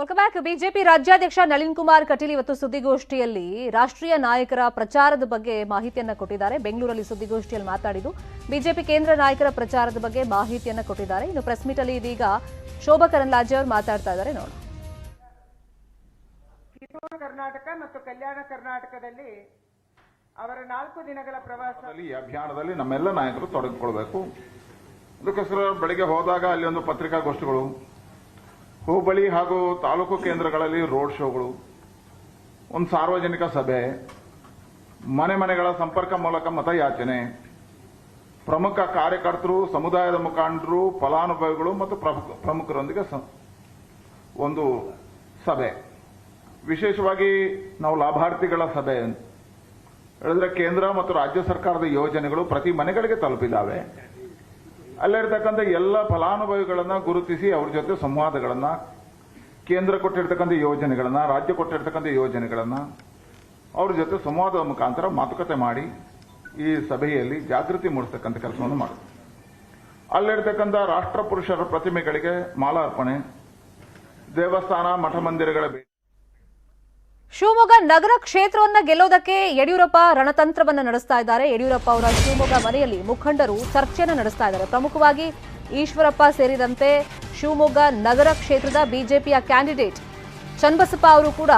Welcome back. BJP ರಾಜ್ಯಾಧ್ಯಕ್ಷ ನಳಿನ್ ಕುಮಾರ್ ಕಟೀಲ್ ಇವತ್ತು ಸುದ್ದಿಗೋಷ್ಠಿಯಲ್ಲಿ ರಾಷ್ಟ್ರೀಯ ನಾಯಕರ ಪ್ರಚಾರದ ಬಗ್ಗೆ ಮಾಹಿತಿಯನ್ನ ಕೊಟ್ಟಿದ್ದಾರೆ. ಬೆಂಗಳೂರಲ್ಲಿ ಸುದ್ದಿಗೋಷ್ಠಿಯಲ್ಲಿ ಮಾತಾಡಿದ್ದು ಬಿಜೆಪಿ ಕೇಂದ್ರ ನಾಯಕರ ಪ್ರಚಾರದ ಬಗ್ಗೆ ಮಾಹಿತಿಯನ್ನ ಕೊಟ್ಟಿದ್ದಾರೆ. ಇನ್ನು ಪ್ರೆಸ್ ಮೀಟ್ ಅಲ್ಲಿ ಇದೀಗ ಶೋಭಾ ಕರಂದ್ಲಾಜೆ ಅವರು ಮಾತಾಡ್ತಾ ಇದ್ದಾರೆ. ನೋಡೋಣ. ಕಿತ್ತೂರು ಕರ್ನಾಟಕ ಮತ್ತು ಕಲ್ಯಾಣ ಕರ್ನಾಟಕದಲ್ಲಿ ಅವರ 4 ದಿನಗಳ ಪ್ರವಾಸದಲ್ಲಿ ಈ ಅಭಿಯಾನದಲ್ಲಿ ನಮ್ಮೆಲ್ಲ ನಾಯಕರು ತೊಡಗಿಕೊಳ್ಬೇಕು. ಅದಕ್ಕೋಸ್ಕರ ಬೆಳಗ್ಗೆ ಹೋದಾಗ ಅಲ್ಲಿ ಒಂದು ಪತ್ರಿಕಾಗೋಷ್ಠಿಗಳು, ಹೋಬಳಿ ಹಾಗೂ ತಾಲೂಕು ಕೇಂದ್ರಗಳಲ್ಲಿ ರೋಡ್ ಶೋಗಳು, ಒಂದು ಸಾರ್ವಜನಿಕ ಸಭೆ, ಮನೆ ಮನೆಗಳ ಸಂಪರ್ಕ ಮೂಲಕ ಮತಯಾಚನೆ, ಪ್ರಮುಖ ಕಾರ್ಯಕರ್ತರು, ಸಮುದಾಯದ ಮುಖಂಡರು, ಫಲಾನುಭವಿಗಳು ಮತ್ತು ಪ್ರಮುಖರೊಂದಿಗೆ ಒಂದು ಸಭೆ. ವಿಶೇಷವಾಗಿ ನಾವು ಲಾಭಾರ್ಥಿಗಳ ಸಭೆ ಹೇಳಿದ್ರೆ ಕೇಂದ್ರ ಮತ್ತು ರಾಜ್ಯ ಸರ್ಕಾರದ ಯೋಜನೆಗಳು ಪ್ರತಿ ಮನೆಗಳಿಗೆ ತಲುಪಿದ್ದಾವೆ. ಅಲ್ಲಿರ್ತಕ್ಕಂಥ ಎಲ್ಲ ಫಲಾನುಭವಿಗಳನ್ನ ಗುರುತಿಸಿ ಅವ್ರ ಜೊತೆ ಸಂವಾದಗಳನ್ನ, ಕೇಂದ್ರ ಕೊಟ್ಟಿರ್ತಕ್ಕಂಥ ಯೋಜನೆಗಳನ್ನ, ರಾಜ್ಯ ಕೊಟ್ಟಿರ್ತಕ್ಕಂಥ ಯೋಜನೆಗಳನ್ನ ಅವ್ರ ಜೊತೆ ಸಂವಾದದ ಮುಖಾಂತರ ಮಾತುಕತೆ ಮಾಡಿ ಈ ಸಭೆಯಲ್ಲಿ ಜಾಗೃತಿ ಮೂಡಿಸ್ತಕ್ಕಂಥ ಕೆಲಸವನ್ನು ಮಾಡುತ್ತೆ. ಅಲ್ಲಿರ್ತಕ್ಕಂಥ ರಾಷ್ಟ್ರ ಪುರುಷರ ಪ್ರತಿಮೆಗಳಿಗೆ ಮಾಲಾರ್ಪಣೆ, ದೇವಸ್ಥಾನ ಮಠ ಮಂದಿರಗಳ ಭೇಟಿ. ಶಿವಮೊಗ್ಗ ನಗರ ಕ್ಷೇತ್ರವನ್ನ ಗೆಲ್ಲೋದಕ್ಕೆ ಯಡಿಯೂರಪ್ಪ ರಣತಂತ್ರವನ್ನ ನಡೆಸ್ತಾ ಇದ್ದಾರೆ. ಯಡಿಯೂರಪ್ಪ ಅವರ ಶಿವಮೊಗ್ಗ ಮನೆಯಲ್ಲಿ ಮುಖಂಡರು ಚರ್ಚೆಯನ್ನು ನಡೆಸ್ತಾ ಇದ್ದಾರೆ. ಪ್ರಮುಖವಾಗಿ ಈಶ್ವರಪ್ಪ ಸೇರಿದಂತೆ ಶಿವಮೊಗ್ಗ ನಗರ ಕ್ಷೇತ್ರದ ಬಿಜೆಪಿಯ ಕ್ಯಾಂಡಿಡೇಟ್ ಚನ್ನಬಸಪ್ಪ ಅವರು ಕೂಡ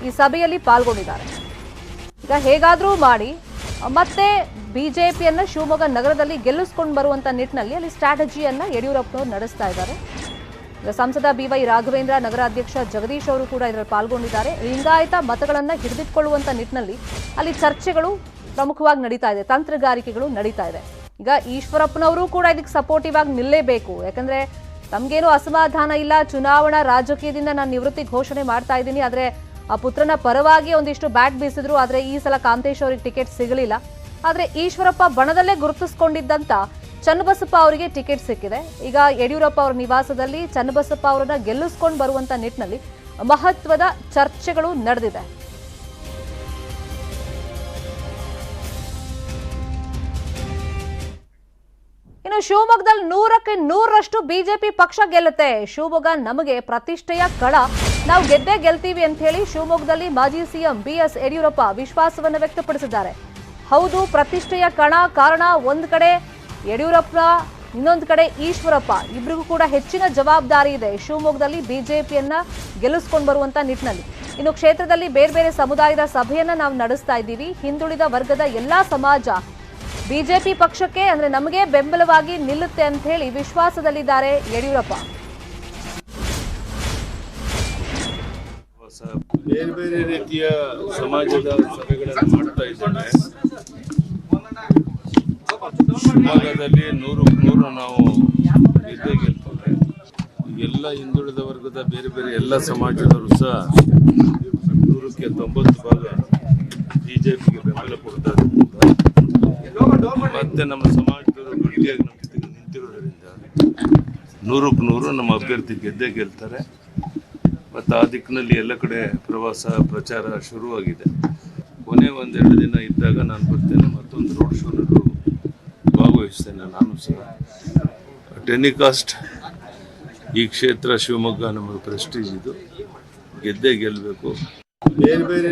ಈ ಸಭೆಯಲ್ಲಿ ಪಾಲ್ಗೊಂಡಿದ್ದಾರೆ. ಈಗ ಹೇಗಾದ್ರೂ ಮಾಡಿ ಮತ್ತೆ ಬಿಜೆಪಿಯನ್ನ ಶಿವಮೊಗ್ಗ ನಗರದಲ್ಲಿ ಗೆಲ್ಲಿಸ್ಕೊಂಡು ಬರುವಂತ ನಿಟ್ಟಿನಲ್ಲಿ ಅಲ್ಲಿ ಸ್ಟ್ರಾಟಜಿಯನ್ನ ಯಡಿಯೂರಪ್ಪನವರು ನಡೆಸ್ತಾ ಇದ್ದಾರೆ. ಸಂಸದ ಬಿವೈ ರಾಘವೇಂದ್ರ, ನಗರಾಧ್ಯಕ್ಷ ಜಗದೀಶ್ ಅವರು ಕೂಡ ಇದರಲ್ಲಿ ಪಾಲ್ಗೊಂಡಿದ್ದಾರೆ. ಲಿಂಗಾಯತ ಮತಗಳನ್ನ ಹಿಡಿದಿಟ್ಕೊಳ್ಳುವಂತ ನಿಟ್ಟಿನಲ್ಲಿ ಅಲ್ಲಿ ಚರ್ಚೆಗಳು ಪ್ರಮುಖವಾಗಿ ನಡೀತಾ ಇದೆ, ತಂತ್ರಗಾರಿಕೆಗಳು ನಡೀತಾ ಇದೆ. ಈಗ ಈಶ್ವರಪ್ಪನವರು ಕೂಡ ಇದಕ್ಕೆ ಸಪೋರ್ಟಿವ್ ಆಗಿ ನಿಲ್ಲೇಬೇಕು. ಯಾಕಂದ್ರೆ ತಮ್ಗೇನು ಅಸಮಾಧಾನ ಇಲ್ಲ, ಚುನಾವಣಾ ರಾಜಕೀಯದಿಂದ ನಾನು ನಿವೃತ್ತಿ ಘೋಷಣೆ ಮಾಡ್ತಾ ಇದ್ದೀನಿ, ಆದ್ರೆ ಆ ಪುತ್ರನ ಪರವಾಗಿ ಒಂದಿಷ್ಟು ಬ್ಯಾಟ್ ಬೀಸಿದ್ರು. ಆದ್ರೆ ಈ ಸಲ ಕಾಂತೇಶ್ ಅವರಿಗೆ ಟಿಕೆಟ್ ಸಿಗಲಿಲ್ಲ. ಆದ್ರೆ ಈಶ್ವರಪ್ಪ ಬಣದಲ್ಲೇ ಗುರುತಿಸಿಕೊಂಡಿದ್ದಂತ ಚನ್ನಬಸಪ್ಪ ಅವರಿಗೆ ಟಿಕೆಟ್ ಸಿಕ್ಕಿದೆ. ಈಗ ಯಡಿಯೂರಪ್ಪ ಅವರ ನಿವಾಸದಲ್ಲಿ ಚನ್ನಬಸಪ್ಪ ಅವರನ್ನ ಗೆಲ್ಲಿಸ್ಕೊಂಡು ಬರುವಂತ ನಿಟ್ಟಿನಲ್ಲಿ ಮಹತ್ವದ ಚರ್ಚೆಗಳು ನಡೆದಿದೆ. ಇನ್ನು ಶಿವಮೊಗ್ಗದಲ್ಲಿ 100ಕ್ಕೆ 100ರಷ್ಟು ಬಿಜೆಪಿ ಪಕ್ಷ ಗೆಲ್ಲುತ್ತೆ. ಶಿವಮೊಗ್ಗ ನಮಗೆ ಪ್ರತಿಷ್ಠೆಯ ಕಣ, ನಾವು ಗೆದ್ದೇ ಗೆಲ್ತೀವಿ ಅಂತ ಹೇಳಿ ಶಿವಮೊಗ್ಗದಲ್ಲಿ ಮಾಜಿ ಸಿಎಂ ಬಿಎಸ್ ಯಡಿಯೂರಪ್ಪ ವಿಶ್ವಾಸವನ್ನು ವ್ಯಕ್ತಪಡಿಸಿದ್ದಾರೆ. ಹೌದು, ಪ್ರತಿಷ್ಠೆಯ ಕಣ. ಕಾರಣ, ಒಂದು ಕಡೆ ಯಡಿಯೂರಪ್ಪ, ಇನ್ನೊಂದು ಕಡೆ ಈಶ್ವರಪ್ಪ, ಇಬ್ಬರಿಗೂ ಕೂಡ ಹೆಚ್ಚಿನ ಜವಾಬ್ದಾರಿ ಇದೆ ಶಿವಮೊಗ್ಗದಲ್ಲಿ ಬಿಜೆಪಿಯನ್ನ ಗೆಲ್ಲಿಸ್ಕೊಂಡು ಬರುವಂತ ನಿಟ್ಟಿನಲ್ಲಿ. ಇನ್ನು ಕ್ಷೇತ್ರದಲ್ಲಿ ಬೇರೆ ಬೇರೆ ಸಮುದಾಯದ ಸಭೆಯನ್ನ ನಾವು ನಡೆಸ್ತಾ ಇದ್ದೀವಿ. ಹಿಂದುಳಿದ ವರ್ಗದ ಎಲ್ಲಾ ಸಮಾಜ ಬಿಜೆಪಿ ಪಕ್ಷಕ್ಕೆ, ಅಂದ್ರೆ ನಮಗೆ ಬೆಂಬಲವಾಗಿ ನಿಲ್ಲುತ್ತೆ ಅಂತ ಹೇಳಿ ವಿಶ್ವಾಸದಲ್ಲಿದ್ದಾರೆ ಯಡಿಯೂರಪ್ಪ. ಬೇರೆ ಬೇರೆ ರೀತಿಯ ಸಮಾಜದ ಸಭೆಗಳನ್ನು ಮಾಡ್ತಾ ಇದ್ದೇನೆ. ಶಿವಮೊಗ್ಗದಲ್ಲಿ 100ಕ್ಕೆ 100 ನಾವು ಗೆದ್ದೇ ಗೆಲ್ತೇವೆ. ಎಲ್ಲ ಹಿಂದುಳಿದ ವರ್ಗದ ಬೇರೆ ಬೇರೆ ಎಲ್ಲ ಸಮಾಜದವರು ಸಹ 100ಕ್ಕೆ 90 ಭಾಗ ಬಿಜೆಪಿಗೆ ಬೆಂಬಲ ಕೊಡ್ತಾ ಇದ್ದಾರೆ. ಮತ್ತೆ ನಮ್ಮ ಸಮಾಜದವರು ಗಟ್ಟಿಯಾಗಿ ನಮ್ಮ ಜೊತೆಗೆ ನಿಂತಿರೋದ್ರಿಂದ 100ಕ್ಕೆ 100 ನಮ್ಮ ಅಭ್ಯರ್ಥಿ ಗೆದ್ದೇ ಗೆಲ್ತಾರೆ. ಮತ್ತು ಆ ದಿಕ್ಕಿನಲ್ಲಿ ಎಲ್ಲ ಕಡೆ ಪ್ರಚಾರ ಶುರುವಾಗಿದೆ. ಕೊನೆ 1-2 ದಿನ ಇದ್ದಾಗ ನಾನು ಬರ್ತೇನೆ, ಮತ್ತೊಂದು ರೋಡ್ ಶೋನಲ್ಲೂ ಭಾಗವಹಿಸ್ತೇನೆ ನಾನು ಸಹ. ಅಟ್ ಎನಿ ಕಾಸ್ಟ್ ಈ ಕ್ಷೇತ್ರ ಶಿವಮೊಗ್ಗ ನಮಗೆ ಪ್ರೆಸ್ಟೀಜ್, ಇದು ಗೆದ್ದೇ ಗೆಲ್ಲಬೇಕು. ಬೇರೆ ಬೇರೆ